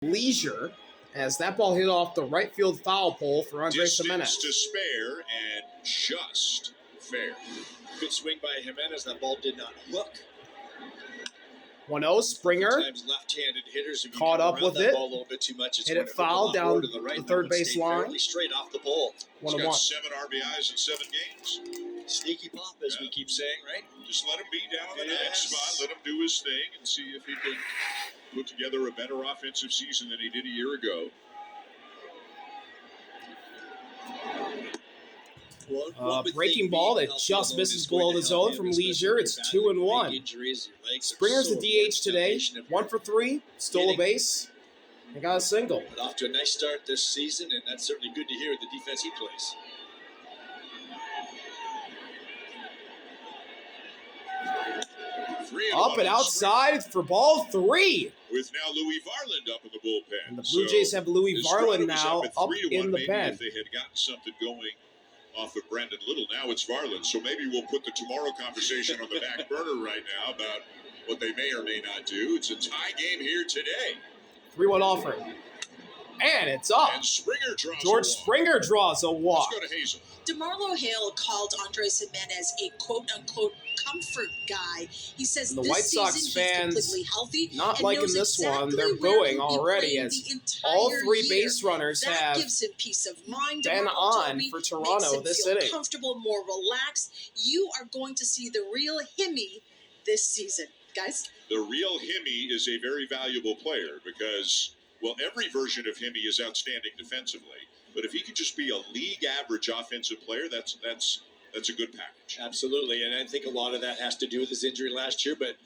Leisure, as that ball hit off the right field foul pole for Andres Jimenez. To spare and just fair. Good swing by Jimenez. That ball did not hook. 1-0, Springer. Sometimes left-handed hitters, if you caught up with it. Ball a little bit too much, hit it foul down to the, right, the third base line. Straight off the pole. He's got 7 RBIs in 7 games. Sneaky pop, as we keep saying, right? Just let him be down on the ninth spot. Let him do his thing and see if he can put together a better offensive season than he did a year ago. Breaking ball that just misses below the zone from Leisure. It's 2-1. Springer's the DH today. 1 for 3. Stole a base. And got a single. But off to a nice start this season, and that's certainly good to hear the defense he plays. Up and outside for ball 3. With now Louis Varland up in the bullpen. And the Blue Jays have Louis Varland now up in the pen. If they had gotten something going off of Brandon Little, now it's Varland. So maybe we'll put the tomorrow conversation on the back burner right now about what they may or may not do. It's a tie game here today. 3-1 offer. And it's up. And Springer draws George Springer draws a walk. Let's go to Hazel. DeMarlo Hale called Andres Jimenez a quote-unquote comfort guy. He says the this White Sox season fans he's completely healthy not liking this one. They're booing already as all 3 base runners have gives him peace of mind. been on for Toronto this inning. Comfortable, more relaxed. You are going to see the real Himmy this season, guys. The real Himmy is a very valuable player because, well, every version of Himmy is outstanding defensively. But if he could just be a league average offensive player, that's a good package. Absolutely, and I think a lot of that has to do with his injury last year, but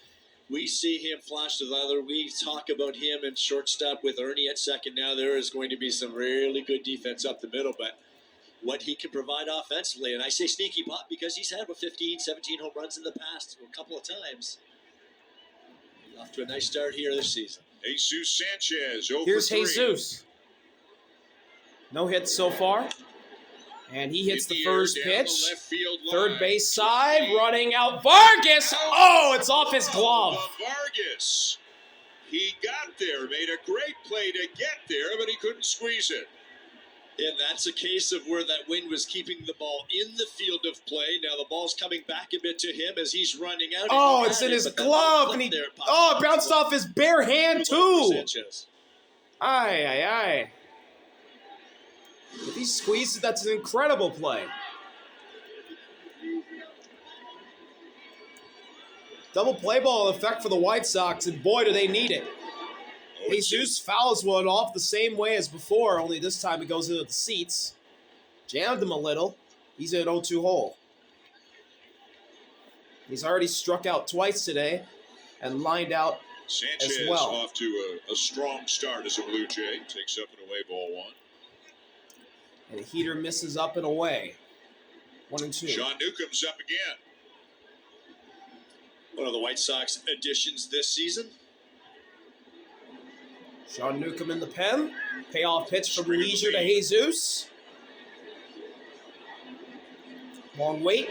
we see him flash to the other. We talk about him and shortstop with Ernie at second. Now there is going to be some really good defense up the middle, but what he can provide offensively, and I say sneaky pop because he's had about 15, 17 home runs in the past a couple of times. Off to a nice start here this season. Jesus Sanchez, 0 Here's for 3. Jesus. No hits so far. And he hits the first pitch. Third base side, running out. Vargas! Oh, it's off his glove. Vargas. He got there, made a great play to get there, but he couldn't squeeze it. And that's a case of where that wind was keeping the ball in the field of play. Now the ball's coming back a bit to him as he's running out. Oh, it's in his glove. And it bounced off his bare hand, too. Sanchez. Aye. If he squeezes, that's an incredible play. Double play ball effect for the White Sox, and boy, do they need it. Jesus fouls one off the same way as before, only this time it goes into the seats. Jammed him a little. He's at 0-2 hole. He's already struck out twice today and lined out Sanchez as well. Off to a strong start as a Blue Jay. Takes up and away ball 1. And a heater misses up and away. 1-2. Sean Newcomb's up again. One of the White Sox additions this season. Sean Newcomb in the pen. Payoff pitch from Leisure to Jesus. Long wait.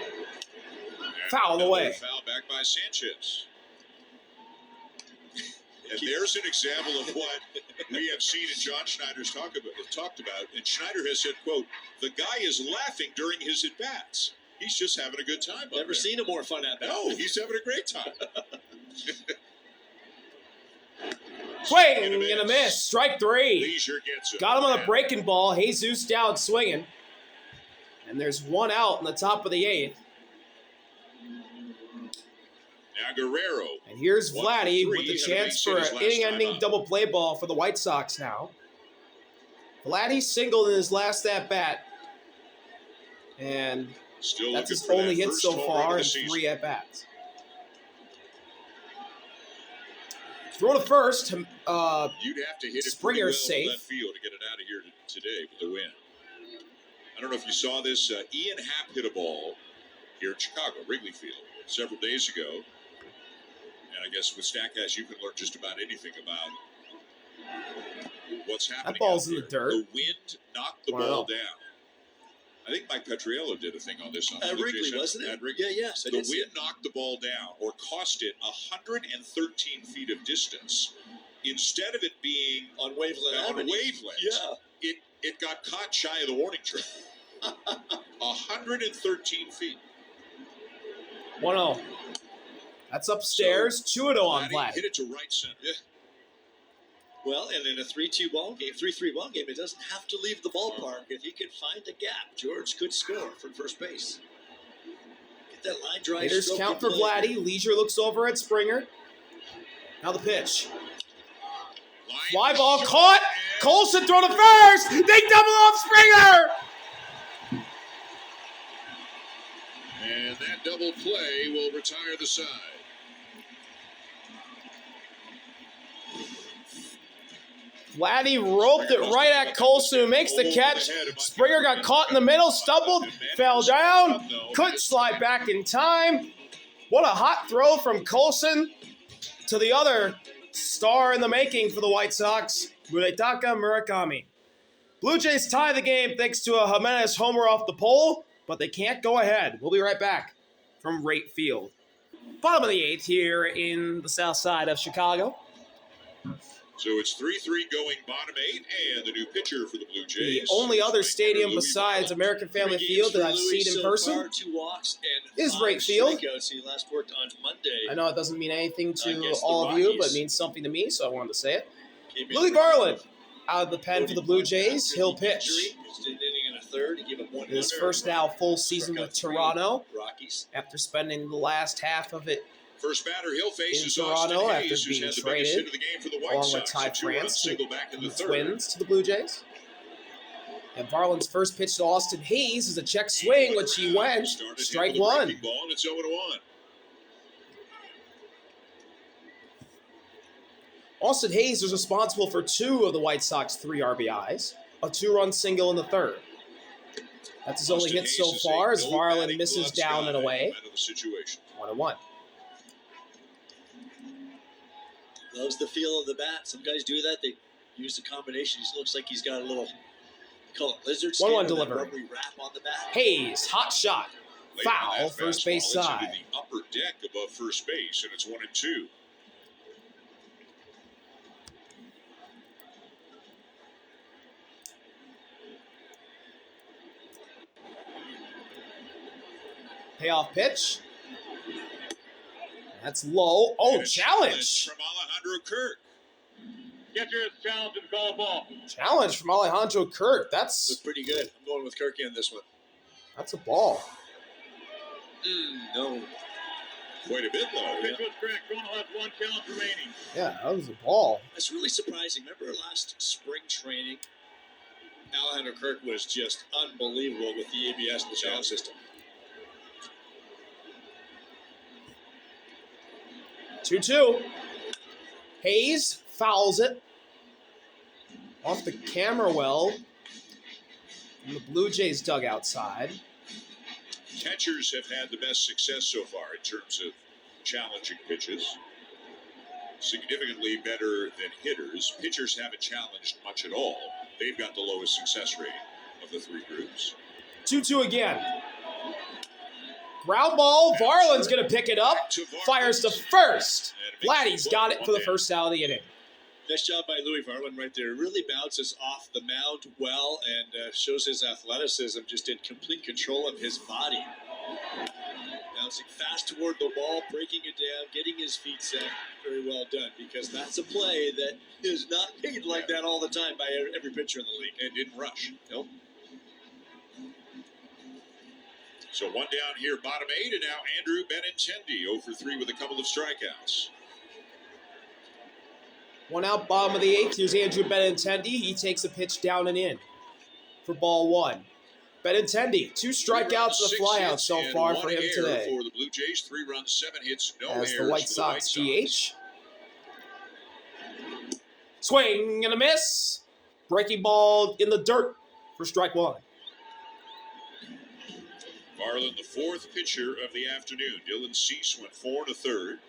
Foul away. Foul back by Sanchez. And there's an example of what we have seen and John Schneider's talked about. And Schneider has said, quote, the guy is laughing during his at-bats. He's just having a good time. Never seen a more fun at-bat. No, he's having a great time. Swing and a miss. Strike 3. Leisure gets him. Got him on a breaking ball. Jesus down swinging. And there's 1 out in the top of the 8th. Now Guerrero. And here's Vladdy with the chance for an inning-ending double play ball for the White Sox now. Vladdy singled in his last at-bat. And that's his only hit so far in 3 at-bats. Throw to first. You'd have to hit it Springer well safe. left field to get it out of here today with the win. I don't know if you saw this. Ian Happ hit a ball here in Chicago, Wrigley Field, several days ago. And I guess with Statcast, you can learn just about anything about what's happening. That ball's in the dirt. The wind knocked the ball down. I think Mike Petriello did a thing on this. At Wrigley, wasn't it? At Wrigley. Yeah, yes. The wind knocked the ball down or cost it 113 feet of distance instead of it being on wavelength, it got caught shy of the warning track. 113 feet. 1-0. That's upstairs. 2-0 on Vladdy Vlad. hit it to right center. Yeah. Well, and in a 3-2 ball game, 3-3 ball game, it doesn't have to leave the ballpark. If he can find a gap, George could score from first base. Get that line drive. Hitters count for Vladdy. Leisure looks over at Springer. Now the pitch. Fly ball caught. Colson throw to first. They double off Springer. And that double play will retire the side. Vladdy roped it right at Colson, who makes the catch. Springer got caught in the middle, stumbled, fell down, couldn't slide back in time. What a hot throw from Colson to the other star in the making for the White Sox, Muraytaka Murakami. Blue Jays tie the game thanks to a Jimenez homer off the pole, but they can't go ahead. We'll be right back from Rate Field. Bottom of the 8th here in the south side of Chicago. So it's 3-3 going bottom 8, and the new pitcher for the Blue Jays. The only other stadium besides American Family Field that I've seen in person is Rate Field. He last worked on Monday. I know it doesn't mean anything to all of you, but it means something to me, so I wanted to say it. Louis Garland out of the pen for the Blue Jays. He'll pitch. His first now full season with Toronto after spending the last half of it First batter he'll face in is Toronto Austin after Hayes, being who's had the biggest traded, hit of the game for the White along with Sox. Ty A two-run France single back in and the the third. Twins to the Blue Jays. And Varland's first pitch to Austin Hayes is a check swing, which he went. Strike one. Ball, and it's 0-1. Austin Hayes was responsible for 2 of the White Sox 3 RBIs, a 2-run single in the third. That's his only hit so far as Varland misses down and away. 1-1. Loves the feel of the bat. Some guys do that. They use the combination. He looks like he's got a little, call it lizard skin. 1-1 delivery. Rubbery wrap on the bat. Hayes, hot shot. Foul, first base side. It's into the upper deck above first base, and it's 1-2. Payoff pitch. That's low. Oh, challenge. From Alejandro Kirk. Catcher is challenged and call a ball. Challenge from Alejandro Kirk. That's pretty good. I'm going with Kirk in this one. That's a ball. No. Quite a bit low. Pitch was correct. Toronto has 1 challenge remaining. Yeah, that was a ball. That's really surprising. Remember last spring training? Alejandro Kirk was just unbelievable with the ABS and the challenge system. 2-2. Hayes fouls it off the camera well in the Blue Jays dugout side. Catchers have had the best success so far in terms of challenging pitches. Significantly better than hitters. Pitchers haven't challenged much at all. They've got the lowest success rate of the 3 groups. 2-2 again. Ground ball. Varland's going to pick it up. Fires to first. Vladdy's got it for the first out of the inning. Nice job by Louis Varland right there. Really bounces off the mound well and shows his athleticism, just in complete control of his body. Bouncing fast toward the ball, breaking it down, getting his feet set. Very well done, because that's a play that is not made like that all the time by every pitcher in the league. And didn't rush. Nope. So 1 down here, bottom 8, and now Andrew Benintendi 0 for 3 with a couple of strikeouts. 1 out, bottom of the 8th. Here's Andrew Benintendi. He takes a pitch down and in for ball 1. Benintendi, 2 strikeouts and a flyout so far for him today. For the Blue Jays, 3 runs, 7 hits, no errors. As the White Sox DH. Swing and a miss. Breaking ball in the dirt for strike 1. Varland, the 4th pitcher of the afternoon. Dylan Cease went 4 1/3.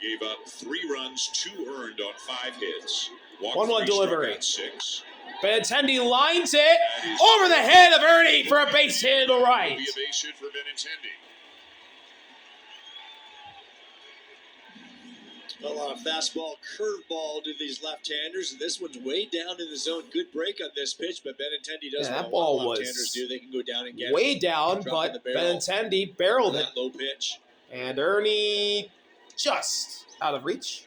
Gave up 3 runs, 2 earned on 5 hits. 1-1 delivery. 6. Benintendi lines it over the head of Ernie for a base hit to right. Be a base hit for Benintendi. A lot of fastball, curveball to these left-handers, and this one's way down in the zone. Good break on this pitch, but Benintendi doesn't that know ball what was left-handers do. They can go down and get way it. down, Drop in the but barrel. Benintendi barreled it. That low pitch. And Ernie just out of reach.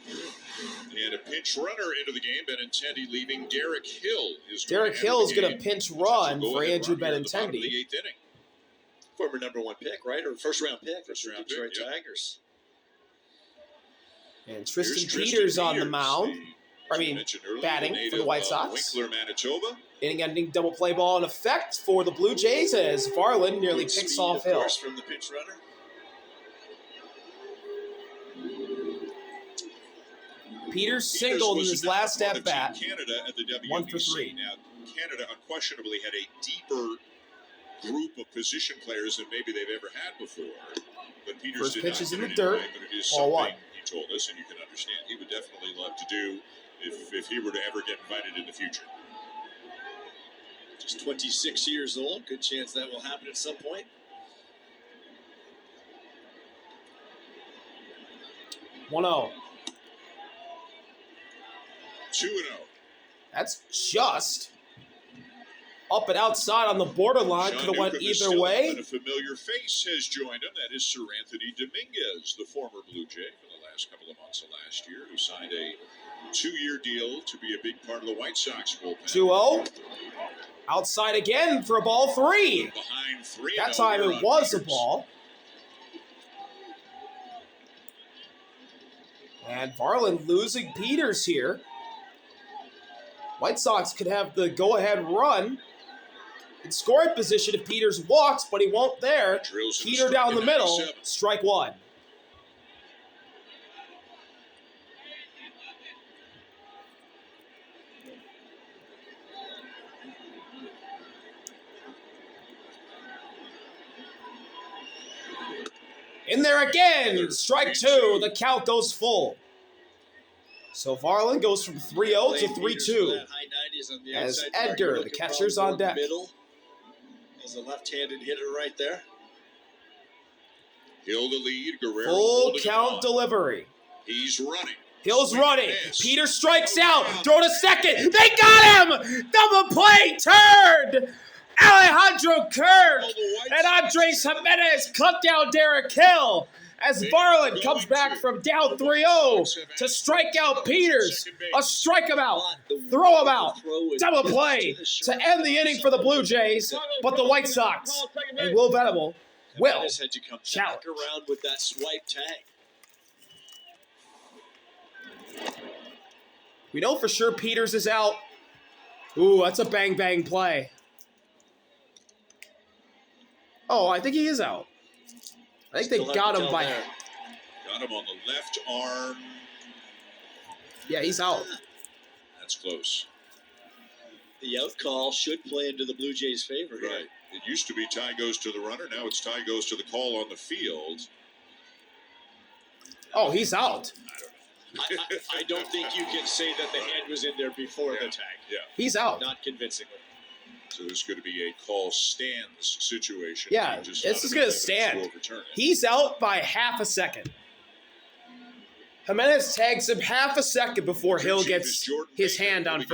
And a pinch runner into the game. Benintendi leaving. Derek Hill is Derek Hill is going to pinch run for Andrew Benintendi. Benintendi. The 8th inning. Former #1 pick, right? Or first-round pick. First-round Detroit pick, yeah. Tigers. And Tristan Here's Peters on the mound. mentioned earlier, batting the for the White Sox. Winkler, Manitoba. Inning-ending double play ball in effect for the Blue Jays as Varland nearly Good picks speed, off of Hill. course, from the pinch runner. Peters singled in his last at bat. Canada at the WBC. 1 for 3. Now, Canada unquestionably had a deeper group of position players than maybe they've ever had before. But Peters First did pitch not is in get the it dirt. right, but it is Ball something 1. he told us, and you can understand. He would definitely love to do if he were to ever get invited in the future. Just 26 years old. Good chance that will happen at some point. 1-0. 2-0. That's just up and outside on the borderline. Could have went Newcomb is either still way. up, and a familiar face has joined him. That is Sir Anthony Dominguez, the former Blue Jay for the last couple of months of last year, who signed a 2-year deal to be a big part of the White Sox bullpen. 2-0. Outside again for a ball 3. Behind 3. That time it was a ball. And Varland losing Peters here. White Sox could have the go-ahead run in scoring position if Peters walks, but he won't there. Peter down the middle, strike 1. In there again, strike 2. The count goes full. So Varland goes from 3-0 to 3-2. As Edgar, the catcher's on deck. Middle. There's a left-handed hitter right there. Hill the lead. Guerrero Full count delivery. He's running. Hill's running. Peter strikes out. Throw to second. They got him! Double play turned! Alejandro Kirk and Andres Jimenez cut down Derek Hill as Varland comes back from down 3-0 to strike out Peters. A strike him out, throw him out, double play to end the inning for the Blue Jays, but the White Sox and Will Venable will challenge. Around with that swipe tag. We know for sure Peters is out. Ooh, that's a bang-bang play. Oh, I think he is out. I think they got him by... Got him on the left arm. Yeah, he's out. That's close. The out call should play into the Blue Jays' favor here. Right. It used to be tie goes to the runner. Now it's tie goes to the call on the field. Oh, he's out. I don't think you can say that the hand was in there before the tag. Yeah. He's out. Not convincingly. So this is going to be a call stands situation. Yeah, this is going to stand. He's out by half a second. Jimenez tags him half a second before Hill gets his hand on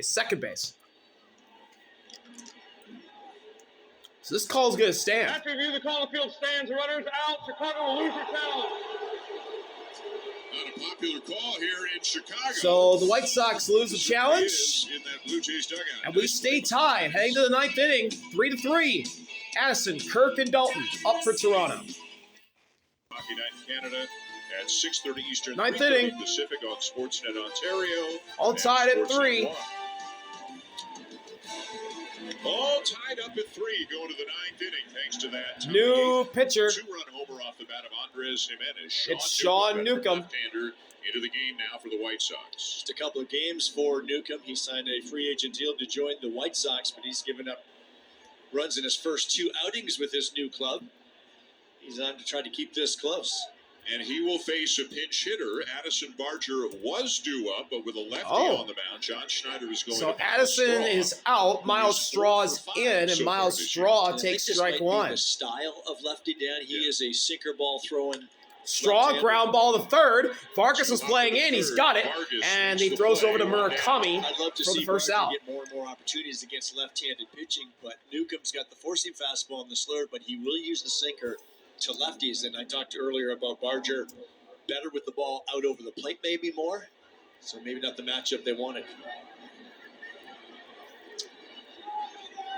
second base. So this call is going to stand. After review, the call on the field stands. Runners out. Chicago will lose their challenge. Not a popular call here in Chicago. So the White Sox lose the challenge. In that Blue Jays dugout. And we stay tied, heading to the 9th inning, 3-3. Addison, Kirk, and Dalton up for Toronto. Hockey Night in Canada at 6:30 Eastern, 9th 3:30 inning. Pacific on Sportsnet Ontario. All tied at 3. All tied up at 3, going to the 9th inning, thanks to that New pitcher. 2-run homer off the bat of Andres Jimenez. It's Sean Newcomb. Left-hander into the game now for the White Sox. Just a couple of games for Newcomb. He signed a free agent deal to join the White Sox, but he's given up runs in his first 2 outings with his new club. He's on to try to keep this close. And he will face a pinch hitter. Addison Barger was due up, but with a lefty on the mound, John Schneider is going. So Addison is out. Miles Straw is in, and Miles Straw takes strike one. The style of lefty Dan. He is a sinker ball throwing. Straw ground ball to third. Vargas is playing in. He's got it, and he throws over to Murakami for the first out. Get more and more opportunities against left-handed pitching, but Newcomb's got the four-seam fastball in the slur, but he will use the sinker to lefties. And I talked earlier about Barger better with the ball out over the plate, maybe more. So maybe not the matchup they wanted.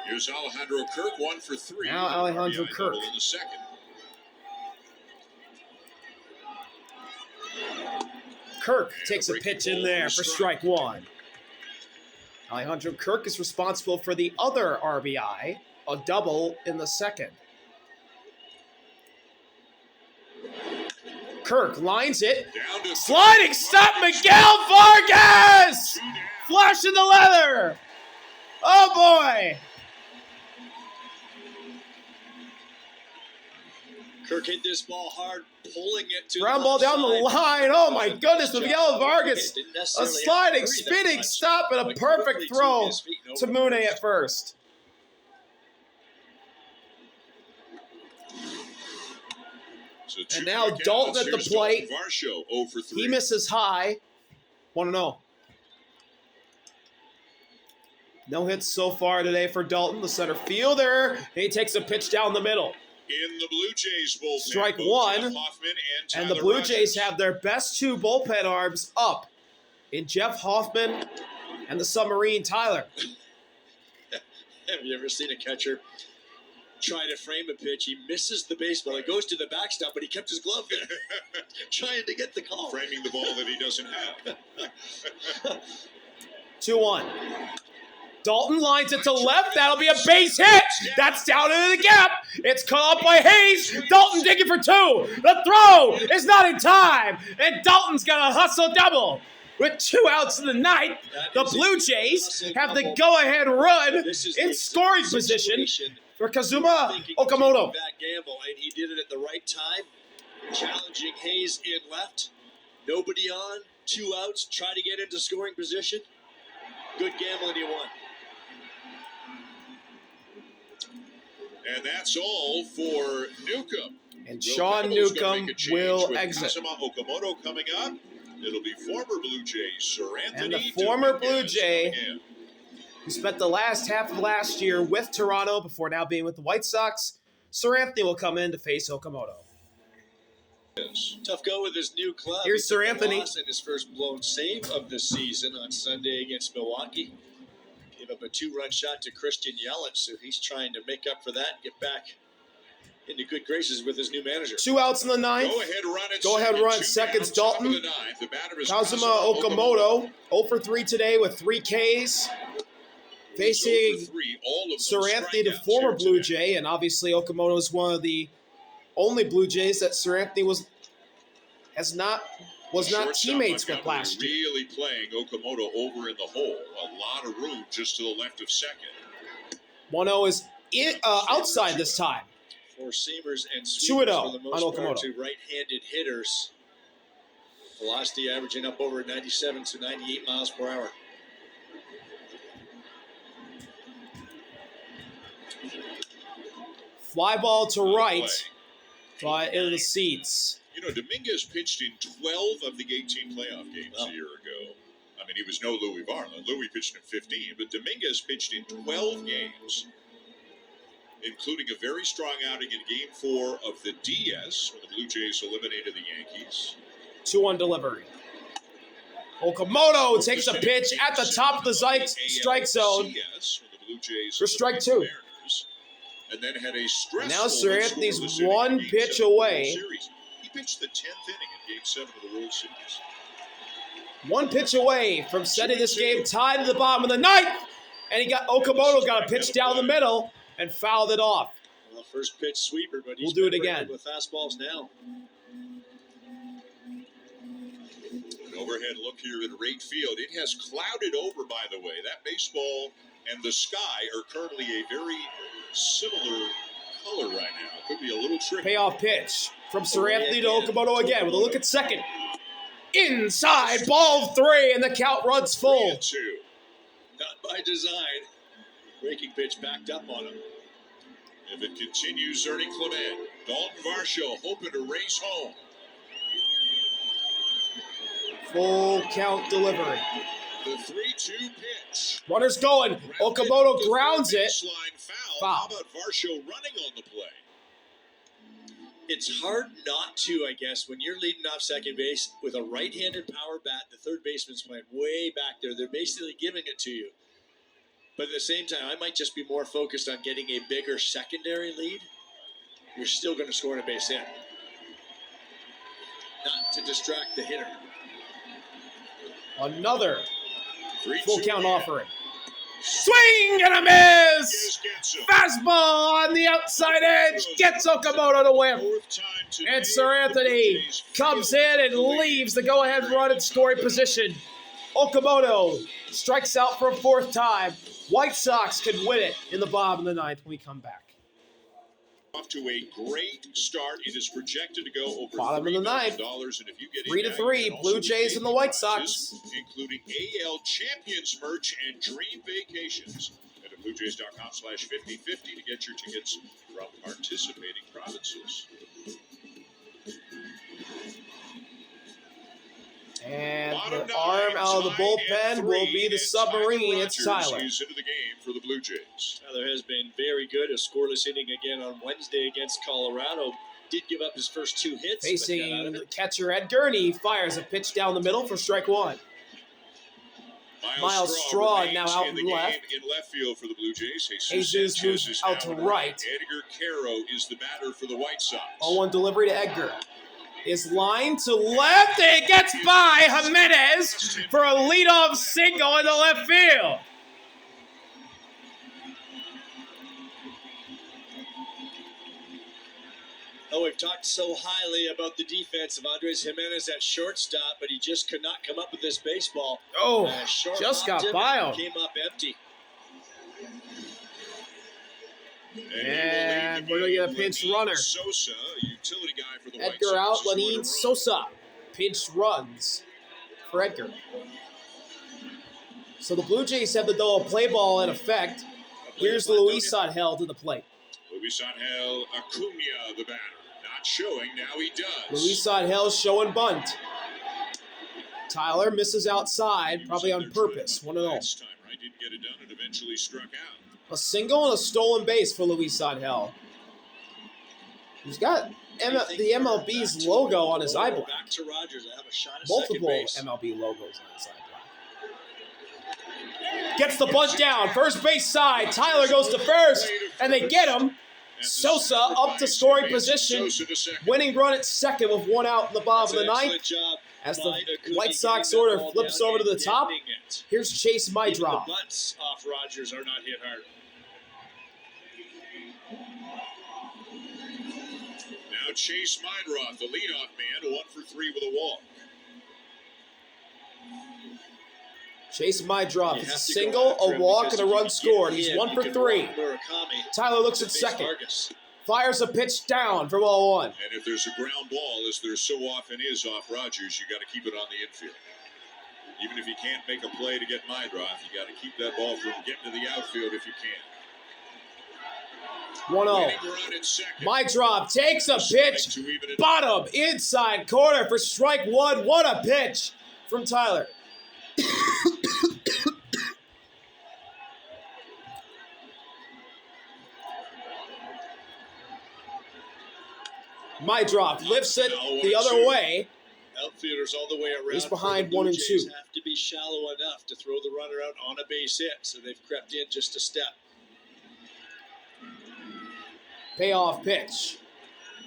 Here's Alejandro Kirk, 1 for 3. Now Alejandro Kirk. In the second. Kirk takes a pitch in there for strike one. Alejandro Kirk is responsible for the other RBI, a double in the second. Kirk lines it. Sliding stop, Miguel Vargas! Flush in the leather! Oh boy! Kirk hit this ball hard, pulling it to ground ball down the line. Oh my goodness, Miguel Vargas. A sliding, spinning stop and a perfect throw to Mune at first. And now Dalton at the plate. He misses high. 1-0. No hits so far today for Dalton, the center fielder. He takes a pitch down the middle. In the Blue Jays bullpen, strike one, and the Blue Jays have their best two bullpen arms up in Jeff Hoffman and the submarine Tyler. Have you ever seen a catcher try to frame a pitch? He misses the baseball. It goes to the backstop, but he kept his glove there, trying to get the call. Framing the ball that he doesn't have. 2-1. Dalton lines it to left. That'll be a base hit. That's down into the gap. It's caught up by Hayes. Dalton digging for two. The throw is not in time. And Dalton's got a hustle double. With 2 outs in the ninth, the Blue Jays have the go-ahead run in scoring position for Kazuma Okamoto. And he did it at the right time. Challenging Hayes in left. Nobody on. 2 outs. Try to get into scoring position. Good gamble, and he won. And that's all for Newcomb. And Sean Newcomb will exit. Kazuma Okamoto coming up. It'll be former Blue Jay Sir Anthony. And the former Blue Jay who spent the last half of last year with Toronto before now being with the White Sox, Sir Anthony will come in to face Okamoto. Tough go with his new club. Here's Sir Anthony. And his first blown save of the season on Sunday against Milwaukee. Gave up a 2-run shot to Christian Yelich, so he's trying to make up for that and get back into good graces with his new manager. 2 outs in the ninth. Go ahead run. Seconds Dalton. Kazuma Okamoto 0 for 3 today with 3 Ks. Facing Sir Anthony, the former Blue Jay, and obviously Okamoto is one of the only Blue Jays that Sir Anthony was not teammates with last year. Really playing Okamoto over in the hole. A lot of room just to the left of second. 1-0 is outside this time. 4 seamers and sweepers for the most on part to right-handed hitters. Velocity averaging up over 97 to 98 miles per hour. Fly ball to right, but into the seats. You know, Dominguez pitched in 12 of the 18 playoff games a year ago. I mean, he was no Louis Varland. Louis pitched in 15, but Dominguez pitched in 12 games, including a very strong outing in Game 4 of the DS, when the Blue Jays eliminated the Yankees. 2-1 delivery. Okamoto takes a pitch at the top of the strike zone for strike 2. And then had a stressful now Sir Anthony's 1 pitch away. He pitched the 10th inning in Game 7 of the World Series. 1 pitch away from setting this game tied to the bottom of the ninth. And Okamoto got a pitch down the middle and fouled it off. Well, first pitch sweeper, but we'll do it again. With fastballs now. An overhead look here at right field. It has clouded over, by the way. That baseball and the sky are currently a very similar color right now. Could be a little tricky. Payoff pitch from Sir Anthony to Okamoto again with a look at second. Inside, ball 3, and the count runs full. 3-2. Not by design. Breaking pitch backed up on him. If it continues, Ernie Clement, Dalton Varsho hoping to race home. Full count delivery. The 3-2 pitch. Runners going. Okamoto grounds it. Foul. How about Varsho running on the play? It's hard not to, I guess, when you're leading off second base with a right-handed power bat. The third baseman's went way back there. They're basically giving it to you. But at the same time, I might just be more focused on getting a bigger secondary lead. You're still going to score a base hit. Not to distract the hitter. Another 3-2 full count again. offering. Swing and a miss! Fastball on the outside edge. Gets Okamoto to win. And Sir Anthony comes in and leaves the go-ahead run in scoring position. Okamoto strikes out for a 4th time. White Sox could win it in the bottom of the 9th when we come back. Off to a great start. It is projected to go over Bottom of the 9th. $3 and if you get 3-3, Blue Jays and the White Sox. Including AL Champions merch and dream vacations. Head to BlueJays.com/5050 to get your tickets from participating provinces. And Bottom the 9, arm out of the tied at bullpen will 3, be the and submarine. It's Tyler. He's into the game for the Blue Jays. Tyler has been very good. A scoreless inning again on Wednesday against Colorado. Did give up his first 2 hits. Facing the catcher Edgar, and he fires a pitch down the middle for strike 1. Miles Straw now out in the in left. game in left field for the Blue Jays. Jesus Sanchez moves is out now to in right. Edgar Caro is the batter for the White Sox. 0-1 delivery to Edgar. Is line to left, and it gets by Jimenez for a leadoff single in the left field. Oh, we've talked so highly about the defense of Andres Jimenez at shortstop, but he just could not come up with this baseball. Oh, Short just got hopped him by and him. Came up empty. And we're going to get a pinch runner. Sosa, utility guy for the White Edgar out, Sox, is going to Lenin run. Sosa. Pinch runs for Edgar. So the Blue Jays have the double play ball in effect. Here's Luis Angel to the plate. Luis Angel Acuna, the batter. Not showing, now he does. Luis Angel showing bunt. Tyler misses outside, probably on purpose. 1-0. Last time, right? Didn't get it done and eventually struck out. A single and a stolen base for Luis Angel. He's got the MLB's logo on his eye black. Back to Rogers. I have a shot at Multiple second base. MLB logos on his eye black. Gets the bunt down. First base side. Tyler goes to first, and they get him. Sosa up to scoring position. Winning run at second with 1 out in the bottom of the 9th. As the White Sox order flips over to the top, here's Chase Even the Mydrop. bunts off Rogers are not hit hard. Now Chase Mydroth, the leadoff man, 1 for 3 with a walk. Chase Mydrop. It's a single, a walk, and a run scored. He's 1 for 3. Tyler looks at second. Fires a pitch down for ball 1. And if there's a ground ball, as there so often is off Rogers, you got to keep it on the infield. Even if you can't make a play to get Mydroth, you got to keep that ball from getting to the outfield if you can. 1-0. Mydrop takes a pitch. Bottom, inside corner for strike 1. What a pitch from Tyler. Mydrop lifts it the other way. Outfielders all the way around. He's behind The 1 Blue and Jays 2. have to be shallow enough to throw the runner out on a base hit, so they've crept in just a step. Payoff pitch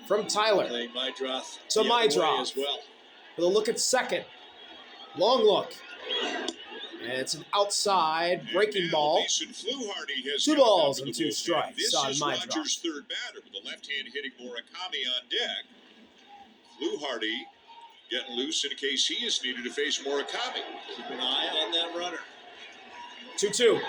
from Tyler Playing Mydroth to the other way Mydrop. as well. With a look at second. Long look. And it's an outside breaking ball. 2 balls and 2 strikes this on is Mydrop. Rogers' third batter with the left hand hitting Murakami on deck. Fluharty getting loose in case he is needed to face Murakami. Keep an eye on that runner. 2-2.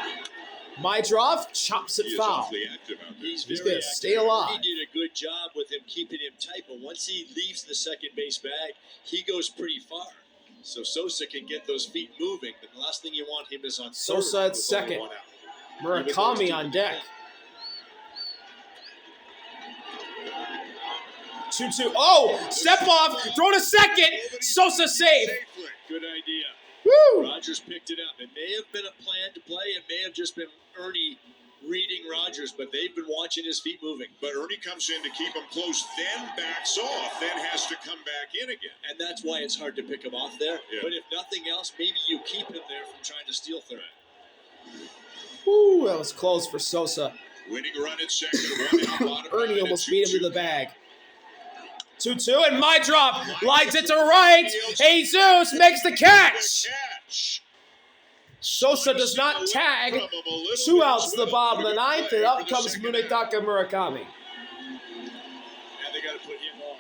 Maidrov chops it He is foul. awfully active out there. He's He's very gonna active. stay alive. He did a good job with him keeping him tight, but once he leaves the second base bag, he goes pretty far. So Sosa can get those feet moving. The last thing you want him is on Sosa third at with second. only one out. Murakami on deck. 2-2. Oh, step off. Throw to second. Sosa safe. Safely. Good idea. Woo! Rogers picked it up. It may have been a plan to play. It may have just been Ernie reading Rogers, but they've been watching his feet moving. But Ernie comes in to keep him close, then backs off, then has to come back in again. And that's why it's hard to pick him off there. Yeah. But if nothing else, maybe you keep him there from trying to steal third. Woo, that was close for Sosa. Winning run at second. One out, bottom Ernie nine almost at beat him 2-2. to the bag. 2-2, and Maidrov lines it to right. Jesus makes the catch. Sosa does not tag. 2 outs to the bottom of the ninth, and up comes Munetaka Murakami. And they got to put him on.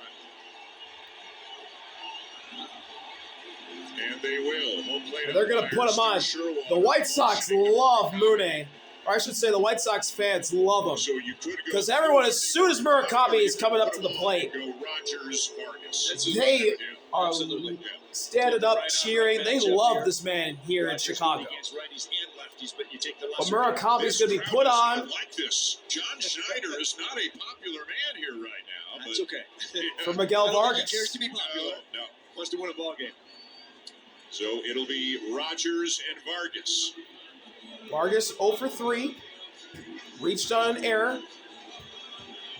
And they will. Home plate And they're going to umpire put him on. Steve Sherwood. The White Sox love Mune. Or I should say the White Sox fans love him. So you could go Because everyone, as soon as Murakami is coming up to the plate, go Rogers, Vargas. they are Absolutely. standing up, cheering. They love this man here in Rogers Chicago. against righties and lefties, but you take the But lesser Murakami's going to be This put crowd on is not like this. John Schneider is not a popular man here right now. That's but okay. for Miguel I don't think he cares Vargas. to be popular. No. Wants to win a ball game. So it'll be Rogers and Vargas. Vargas 0 for 3. Reached on an error.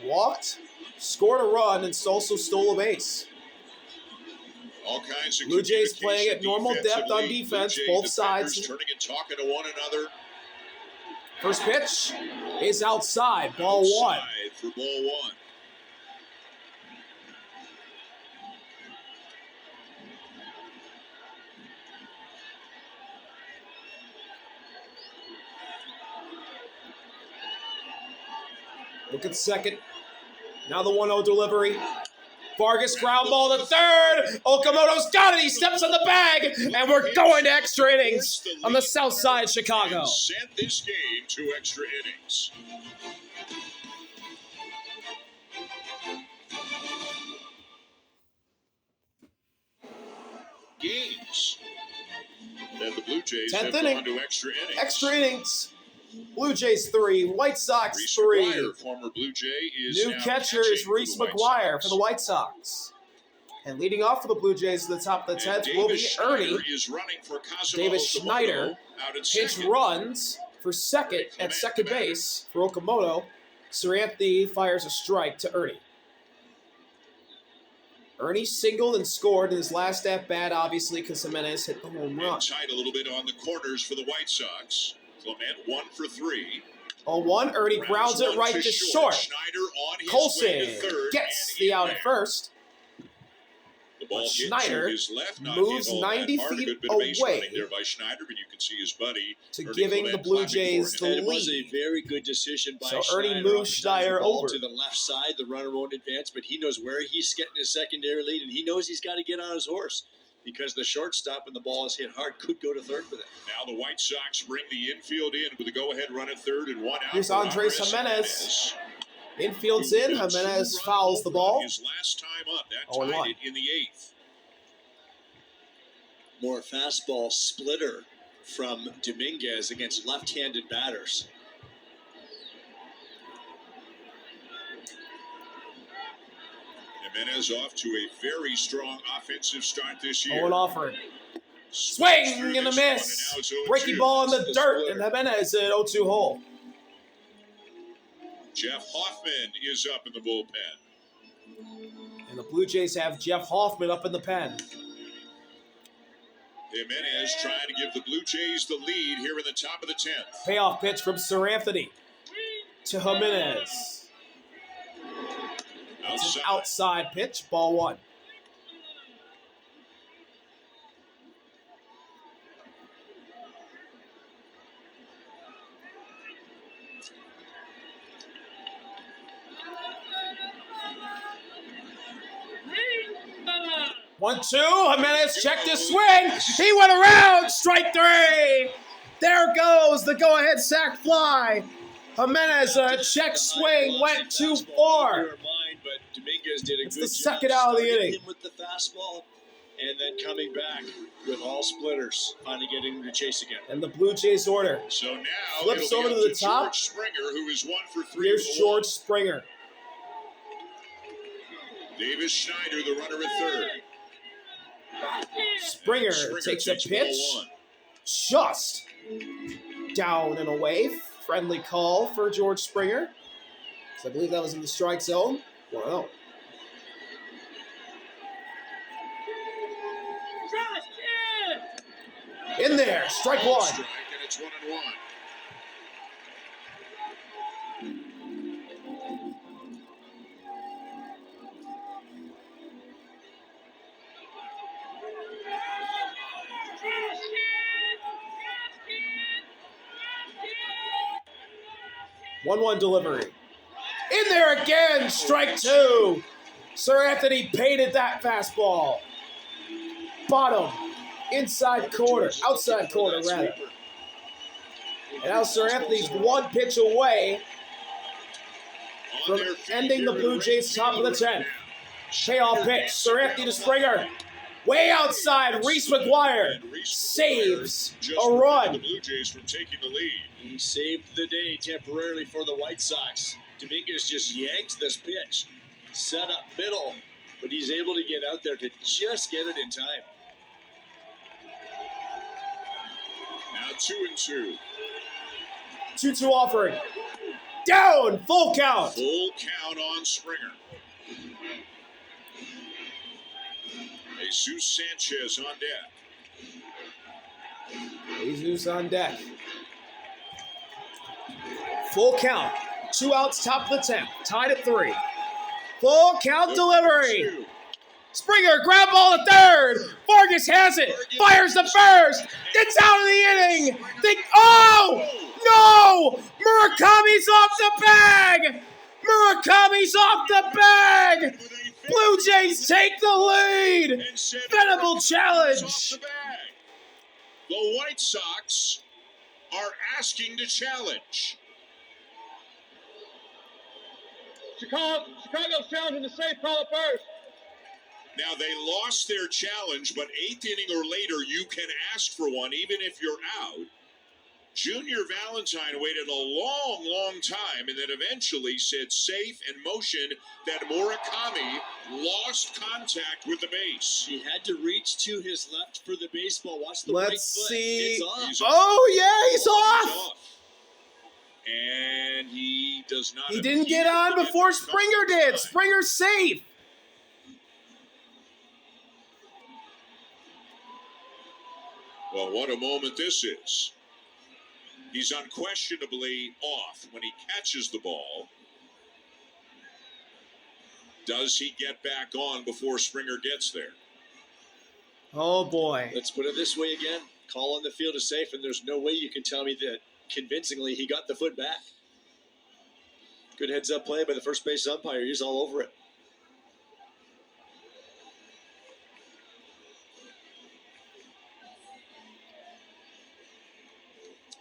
Walked. Scored a run and also stole a base. All kinds of Blue Jays playing at communication normal depth on defensively. defense, Blue Jay both defenders sides. turning and talking to one another. First pitch is outside. Ball one. Outside for ball one. Look at second. Now the 1-0 delivery. Vargas ground ball to third. Okamoto's got it. He steps on the bag. And we're going to extra innings on the south side of Chicago. And sent this game to extra innings. Games. Then the Blue Jays 10th have inning. gone to extra innings. Extra innings. Blue Jays 3. White Sox Reese 3. McGuire, former Blue Jay, is New now catcher is catching Reese for the White McGuire Sox. for the White Sox. And leading off for the Blue Jays at the top of the 10th will be Davis Ernie. Schneider is running for Cosimo Davis Okamoto Schneider out at Pitch second. runs for second at second base for Okamoto. Saranthi fires a strike to Ernie. Ernie singled and scored in his last at-bat, obviously, because Jimenez hit the home run. And tight a little bit on the corners for the White Sox. Clement 1 for 3. 0-1, Ernie grounds it one right to short. Schneider on his way Colson to third gets and the in out there. at first. The ball hit Schneider to his left, not moves hit all that 90 hard. A feet good bit of base away running there by Schneider, but you can see his buddy to Ernie giving the Clement Blue clapping Jays for the him. And it was a lead. very good decision by So Schneider. Ernie moves Oftentimes Schneider the ball over. to the left side. The runner won't advance, but he knows where he's getting his secondary lead, and he knows he's got to get on his horse because the shortstop and the ball is hit hard could go to third for them. Now the White Sox bring the infield in with a go-ahead run at third and one out. Here's for Andres Jimenez. Infield's in. Jimenez fouls the ball. His last time up, that 0-1. tied it in the 8th. More fastball splitter from Dominguez against left-handed batters. Jimenez off to a very strong offensive start this year. Owen offering. Swings Swing through and a this one, miss. and now it's 0-2. Breaking ball in the The dirt, splitter. and Jimenez at 0-2 hole. Jeff Hoffman is up in the bullpen. And the Blue Jays have Jeff Hoffman up in the pen. Jimenez trying to give the Blue Jays the lead here in the top of the 10th. Payoff pitch from Sir Anthony to Jimenez. It's an outside pitch, ball one. One, two. Jimenez checked his swing. He went around. Strike three. There goes the go-ahead sac fly. Jimenez, check swing, went too far. But Dominguez did a It's good the job second out of the starting inning. him with the fastball and then coming back with all splitters, finally getting him to chase again. And the Blue Jays order. So now Flips it'll be over up to the top. George Springer, who is 1 for 3. Here's with a George walk. Springer. Davis Schneider, the runner at third. Springer takes a pitch. ball 1. Just down and away. Friendly call for George Springer. So I believe that was in the strike zone. Wow. In there, strike one. Strike, and it's 1-1. One delivery. In there again, strike two. Sir Anthony painted that fastball. Bottom, inside corner, outside corner rather. And now Sir Anthony's one pitch away from ending the Blue Jays top of the 10th. Payoff pitch, Sir Anthony to Springer. Way outside, Reese McGuire saves a run. The Blue Jays from taking the lead. He saved the day temporarily for the White Sox. Dominguez just yanked this pitch. Set up middle, but he's able to get out there to just get it in time. Now 2-2. 2-2 offering. Down, full count. Full count on Springer. Jesus Sanchez on deck. Jesus on deck. Full count. 2 outs, top of the 10th. Tied at 3. Full count delivery. Springer, grab ball to third. Vargas has it. Fires to first. It's out of the inning. No! Murakami's off the bag. Murakami's off the bag. Blue Jays take the lead. Venable challenge. The White Sox are asking to challenge. Chicago's challenging the safe call at first. Now, they lost their challenge, but 8th inning or later, you can ask for one, even if you're out. Junior Valentine waited a long time and then eventually said safe and motioned that Murakami lost contact with the base. He had to reach to his left for the baseball. Watch the Let's right foot. see. It's off. He's off. And he does not. He didn't get on before Springer did. Springer's safe. Well, what a moment this is. He's unquestionably off when he catches the ball. Does he get back on before Springer gets there? Oh, boy. Let's put it this way again. Call on the field is safe, and there's no way you can tell me that convincingly he got the foot back. Good heads-up play by the first base umpire. He's all over it.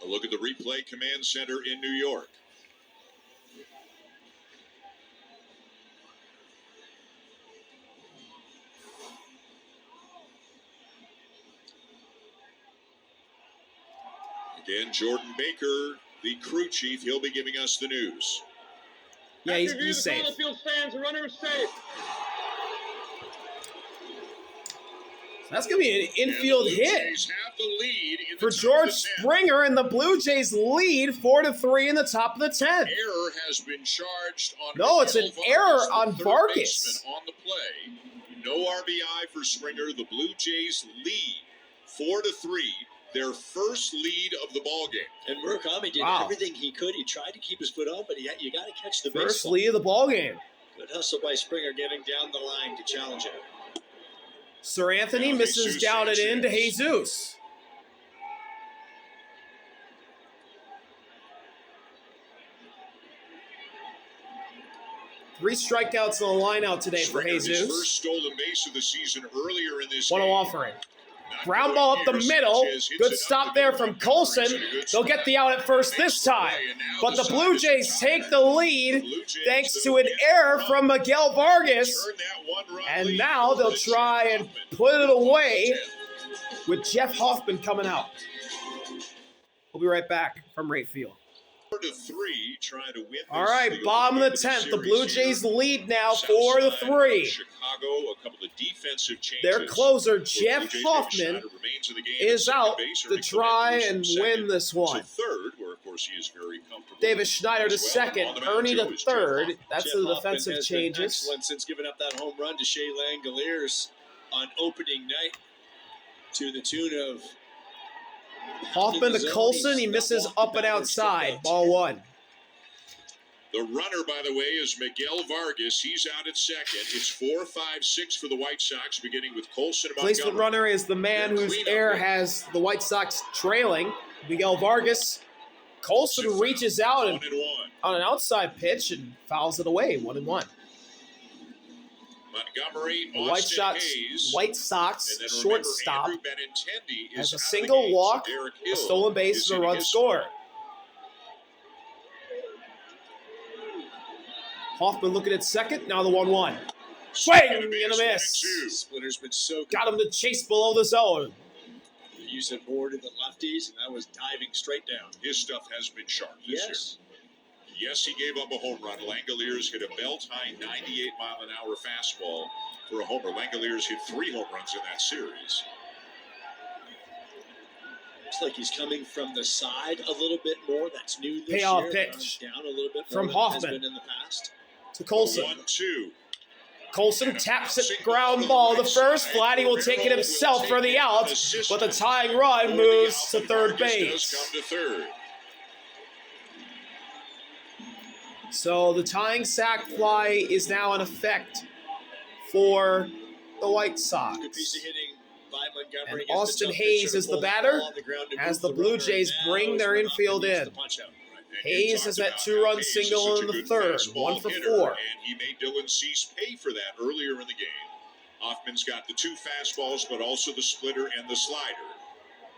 A look at the replay command center in New York. Again, Jordan Baker, the crew chief, he'll be giving us the news. Yeah, he's safe. The field stands, the runner is safe. That's going to be an infield Blue hit Jays have the lead in the for top of George the 10th. Springer, and the Blue Jays lead 4-3 in the top of the 10th. Error has been charged on. No, it's an Miguel error Vargas, the on third Vargas. baseman on the play. No RBI for Springer. The Blue Jays lead 4-3. Their first lead of the ball game. And Murakami did everything he could. He tried to keep his foot on, but you got to catch the baseball. First lead of the ball game. Good hustle by Springer getting down the line to challenge it. Sir Anthony Now misses Jesus down it in to Sanchez. Jesus. Three strikeouts in the line out today for Springer, his Jesus. first stolen base of the season earlier in this 1-0 game. offering. Ground ball up the middle. Good stop there from Colson. They'll get the out at first this time. But the Blue Jays take the lead thanks to an error from Miguel Vargas. And now they'll try and put it away with Jeff Hoffman coming out. We'll be right back from right field. 4-3, trying to win. All right, bottom of the 10th. The Blue Jays lead now 4-3. Chicago, a couple of defensive changes. Their closer, Jeff Hoffman, is out to try and win this one. Third, where of course he is very comfortable. David Schneider to second, Ernie to third. That's the defensive changes. Excellent since giving up that home run to Shea Langoliers on opening night to the tune of Hoffman to Colson. He misses up and outside. Ball one. The runner, by the way, is Miguel Vargas. He's out at second. It's 4-5-6 for the White Sox, beginning with Colson and Montgomery. Placement runner is the man whose error has the White Sox trailing. Miguel Vargas. Colson reaches out and on an outside pitch and fouls it away. 1-1. Montgomery, The White Sox shortstop has a out single walk, a stolen base, and a run scored. Hoffman looking at second. Now the 1-1. Swing and a miss. Splitter's been so good. Got him to chase below the zone. You said more to the lefties, and that was diving straight down. His stuff has been sharp this year. Yes, he gave up a home run. Langoliers hit a belt-high 98-mile-an-hour fastball for a homer. Langoliers hit 3 home runs in that series. Looks like he's coming from the side a little bit more. That's new this Payoff year. pitch Down a little bit from more Hoffman. than has been in the past. To Colson. 1-2. Colson taps it, ground ball to first. Vladdy will take it himself for the out, but the tying run moves to third base. So the tying sac fly is now in effect for the White Sox. Good piece of hitting by Montgomery. And Austin Hayes is the batter as the Blue Jays bring their infield in. Hayes has that 2-run single in the third, 1 for 4. And he made Dylan Cease pay for that earlier in the game. Hoffman's got the 2 fastballs, but also the splitter and the slider.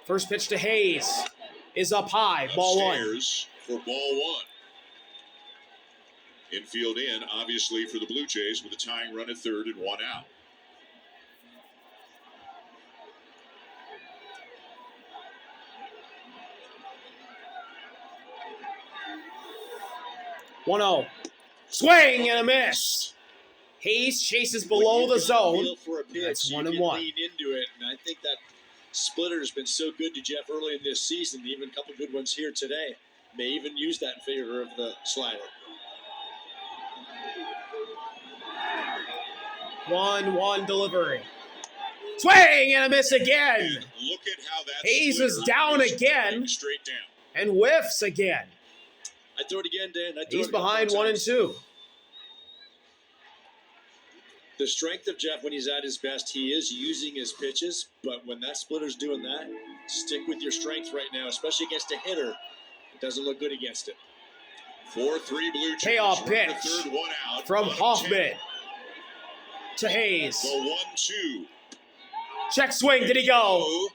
First pitch to Hayes is up high, ball 1. Upstairs for ball 1. Infield in, obviously, for the Blue Jays with a tying run at third and 1 out. One-0. Swing and a miss. Hayes chases below the zone. That's 1-1. Lean into it, and I think that splitter has been so good to Jeff early in this season. Even a couple good ones here today. May even use that in favor of the slider. 1-1 delivery. Swing and a miss again. And look at how that Hayes is down again straight down and whiffs again. I throw it again, Dan. He's behind 1-2. The strength of Jeff when he's at his best, he is using his pitches, but when that splitter's doing that, stick with your strength right now, especially against a hitter. It doesn't look good against it. 4-3 Blue Jays. Payoff pitch third, 1 out, from Hoffman to Hayes. The 1-2. Check swing. Did he go?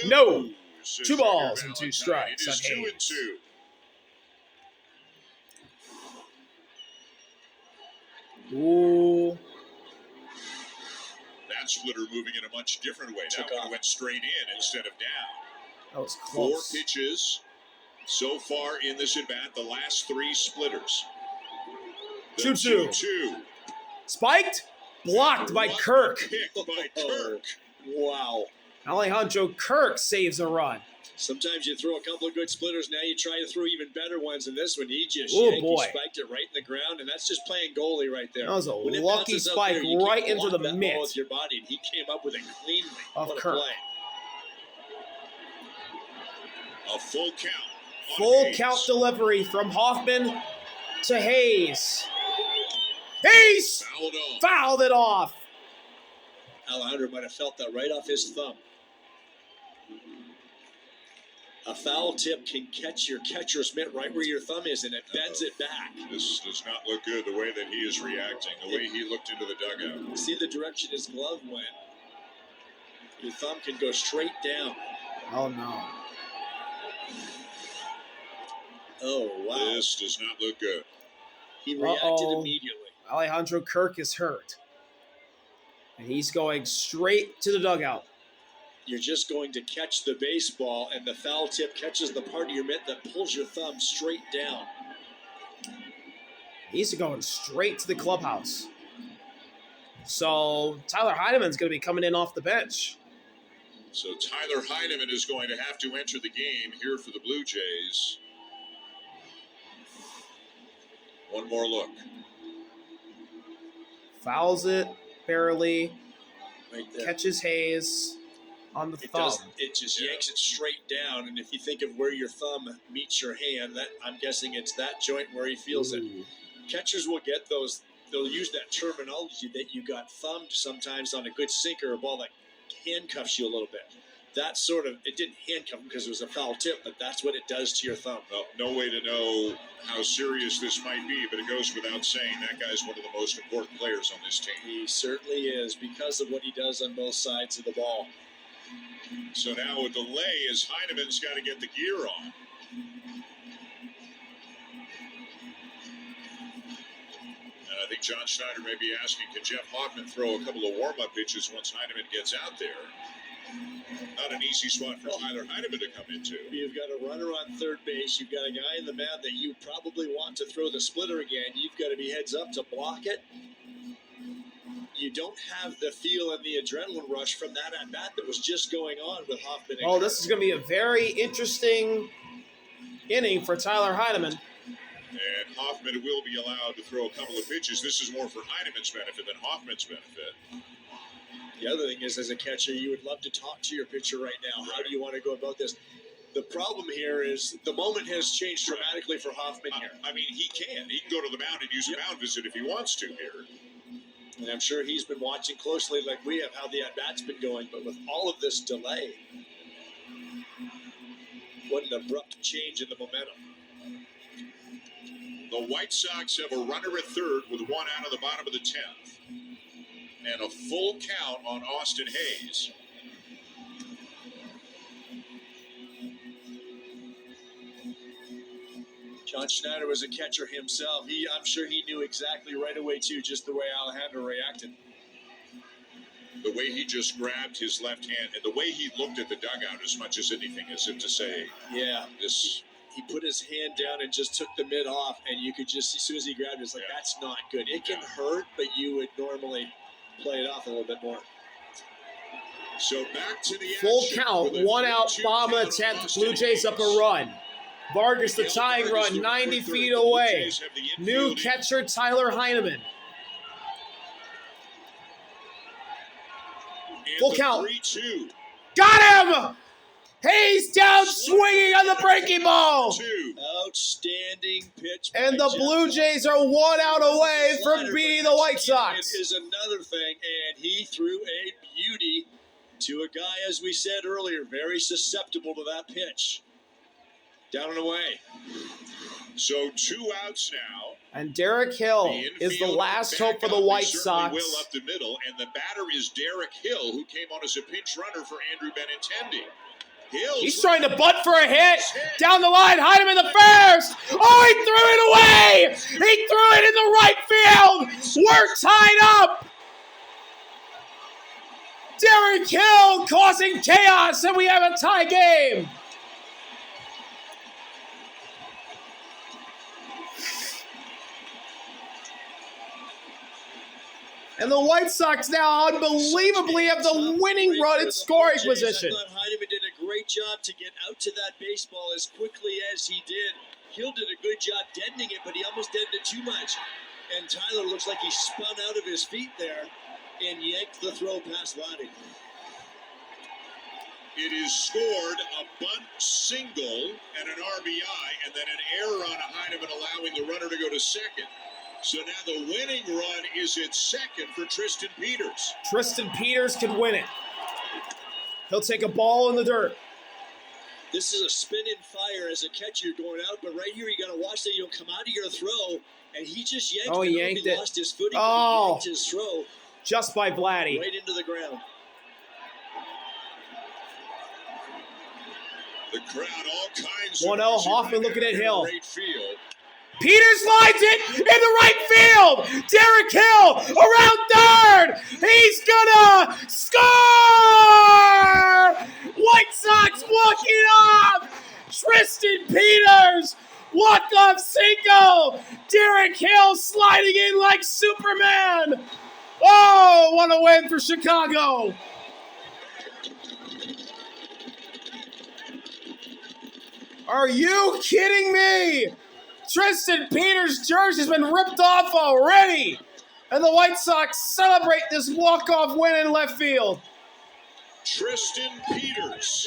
No. 2 balls and 2 strikes on Hayes. 2-2. Ooh. That splitter moving in a much different way. That one went straight in instead of down. That was close. 4 pitches so far in this at-bat. The last 3 splitters. 2-2. Spiked. Blocked by Kirk. Picked by Kirk. Wow. Alejandro Kirk saves a run. Sometimes you throw a couple of good splitters. Now you try to throw even better ones. And this one, he just He spiked it right in the ground, and that's just playing goalie right there. That was a lucky spike right into the mitt with your body, and he came up with it cleanly. Of Kirk. A full count. Full count delivery from Hoffman to Hayes. Hayes fouled it off. Alejandro might have felt that right off his thumb. A foul tip can catch your catcher's mitt right where your thumb is, and it bends it back. This does not look good, the way that he is reacting, the way he looked into the dugout. See the direction his glove went. Your thumb can go straight down. Oh, no. Oh, wow. This does not look good. He reacted immediately. Alejandro Kirk is hurt. And he's going straight to the dugout. You're just going to catch the baseball, and the foul tip catches the part of your mitt that pulls your thumb straight down. He's going straight to the clubhouse. So Tyler Heineman's going to be coming in off the bench. So Tyler Heineman is going to have to enter the game here for the Blue Jays. One more look. Fouls it barely. Right there. Catches Hayes on the thumb. It just yanks it straight down, and if you think of where your thumb meets your hand, that I'm guessing it's that joint where he feels it. Catchers will get those. They'll use that terminology that you got thumbed sometimes on a good sinker, a ball that handcuffs you a little bit. That sort of, it didn't handcuff him because it was a foul tip, but that's what it does to your thumb. Well, no way to know how serious this might be, but it goes without saying that guy's one of the most important players on this team. He certainly is, because of what he does on both sides of the ball. So now a delay as Heineman's got to get the gear on. And I think John Schneider may be asking, can Jeff Hoffman throw a couple of warm-up pitches once Heineman gets out there? Not an easy spot for Tyler Heineman to come into. You've got a runner on third base. You've got a guy in the mound that you probably want to throw the splitter again. You've got to be heads up to block it. You don't have the feel and the adrenaline rush from that at-bat that was just going on with Hoffman. Oh, this is going to be a very interesting inning for Tyler Heineman. And Hoffman will be allowed to throw a couple of pitches. This is more for Heineman's benefit than Hoffman's benefit. The other thing is, as a catcher, you would love to talk to your pitcher right now. How do you want to go about this? The problem here is the moment has changed dramatically for Hoffman here. I mean, he can. He can go to the mound and use a mound visit if he wants to here. And I'm sure he's been watching closely like we have how the at-bat's been going. But with all of this delay, what an abrupt change in the momentum. The White Sox have a runner at third with one out of the bottom of the 10th. And a full count on Austin Hayes. John Schneider was a catcher himself. I'm sure he knew exactly right away, too, just the way Alejandro reacted. The way he just grabbed his left hand and the way he looked at the dugout as much as anything, as if to say, yeah, this. He put his hand down and just took the mitt off, and you could just, as soon as he grabbed it, it's like, that's not good. It can hurt, but you would normally play it off a little bit more. So back to the full count, one out, bottom of the 10th. Blue Jays up a run. Vargas the tying run, 90 feet away. New catcher Tyler Heineman. Full count. 3-2. Got him! Hayes down swinging on the breaking ball. Outstanding pitch. And the Blue Jays are one out away from beating the White Sox. It is another thing, and he threw a beauty to a guy, as we said earlier, very susceptible to that pitch. Down and away. So 2 outs now. And Derek Hill is the last hope for the White Sox. Will up the middle, and the batter is Derek Hill, who came on as a pinch runner for Andrew Benintendi. He's trying to bunt for a hit. Down the line, Heineman the first. Oh, he threw it away. He threw it in the right field. We're tied up. Derek Hill causing chaos, and we have a tie game. And the White Sox now unbelievably have the winning run in scoring position. I thought Heineman did a great job to get out to that baseball as quickly as he did. Hill did a good job deadening it, but he almost deadened it too much. And Tyler looks like he spun out of his feet there and yanked the throw past Vladdy. It is scored a bunt single and an RBI, and then an error on a Heineman allowing the runner to go to second. So now the winning run is at second for Tristan Peters. Tristan Peters can win it. He'll take a ball in the dirt. This is a spin and fire as a catcher going out, but right here you got to watch that you don't come out of your throw, and he just yanked it. Oh, he yanked it. Lost his footing, oh, yanked his throw just by Vladdy. right into the ground. The crowd, all kinds 1-0, of Hoffman looking at Hill. Right field. Peters slides it in the right field. Derek Hill around third. He's gonna score! White Sox walking off. Tristan Peters, walk-off single. Derek Hill sliding in like Superman. Oh, what a win for Chicago. Are you kidding me? Tristan Peters' jersey's been ripped off already. And the White Sox celebrate this walk-off win in left field. Tristan Peters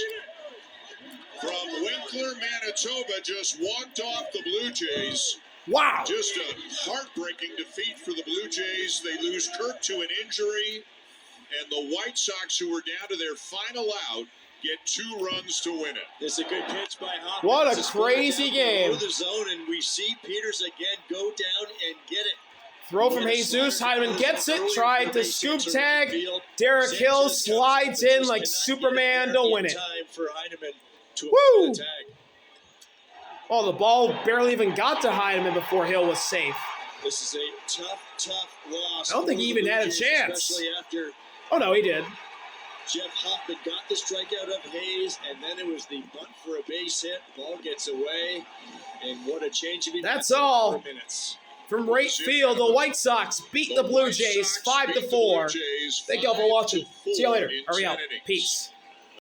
from Winkler, Manitoba, just walked off the Blue Jays. Wow. Just a heartbreaking defeat for the Blue Jays. They lose Kirk to an injury. And the White Sox, who were down to their final out, get 2 runs to win it. It's a good pitch by Hoffman. What a crazy game. The zone, and we see Peters again go down and get it. Throw from Jesus. Heineman gets it. Tried to scoop tag. Derek Hill slides in like Superman to win it. Time for Heineman to Woo! tag. Oh, the ball barely even got to Heineman before Hill was safe. This is a tough loss. I don't think he even had a chance. Especially after Oh, no, he did. Jeff Hoffman got the strikeout of Hayes, and then it was the bunt for a base hit. Ball gets away, and what a change of That's all. minutes. From right field, the White Sox beat the Blue Jays 5-4. Thank y'all for watching. See you later. Hurry out. Peace.